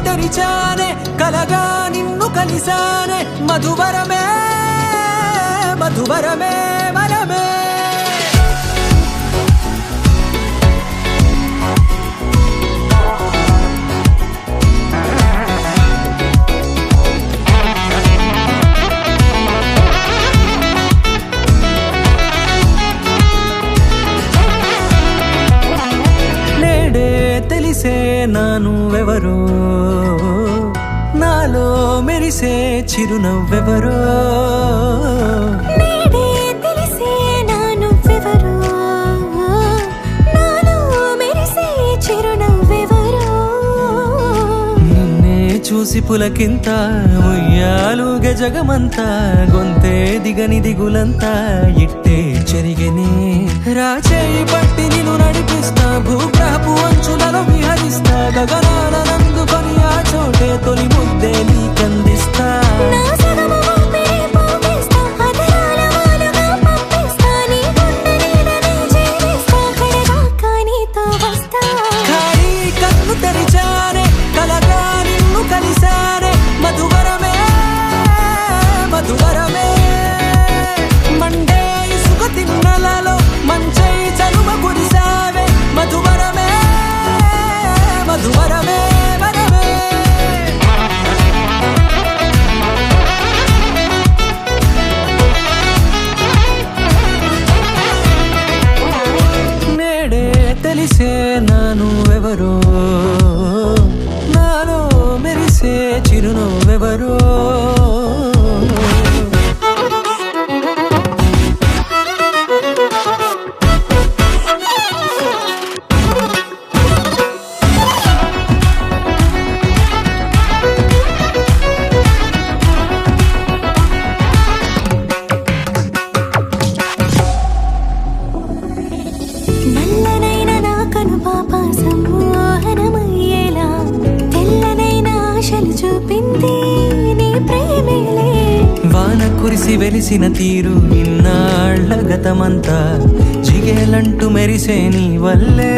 తెరిచానే కలగా నిన్ను కలిసానే మధువరమే మధువరమే వరమే తెలిసే నానువెవరో నాలో మెరిసే చిరునవ్వెవరో నేడే తెలిసే నానువెవరో నాలో మెరిసే చిరునవ్వెవరో నిన్నే చూసి పులకింత ఉయ్యాలుగే జగమంతా గొంతే దిగని దిగులంతా ఇట్టే చెరిగనే రాచేయి పట్టి నిన్ను నడిపిస్తా భూగ్రహపు అంచులలో విహరిస్తా గగనానందుకొని ఆ చోటే తొలి ముద్దే నీకందిస్తా నా సగము ఊపిరి పోగిస్తా అదరాల వాలుగా పంపిస్తా నీ గుండె నీడనే జీవిస్తా కడదాకా నీతో వస్తా ఖాళీ కన్ను తెరిచానే కలగా నిన్ను కలిసానే మధువరమే మధువరమే మండే ఇసుక తిన్నలలో మంచై చలువ కురిసావే మధువరమే మధువరమే వరమే నేడే తెలిసే నానువెవరో నాలో మెరిసే చిరునవ్వెవరో నల్లనైన నా కనుపాప సమ్మోహనమయ్యేలా తెల్లనైన ఆశలు చూపింది నీ ప్రేమేలే వాన కురిసి వెలిసిన తీరు ఇన్నాళ్ల గతమంతా జిగేలంటూ మెరిసే నీ వల్లే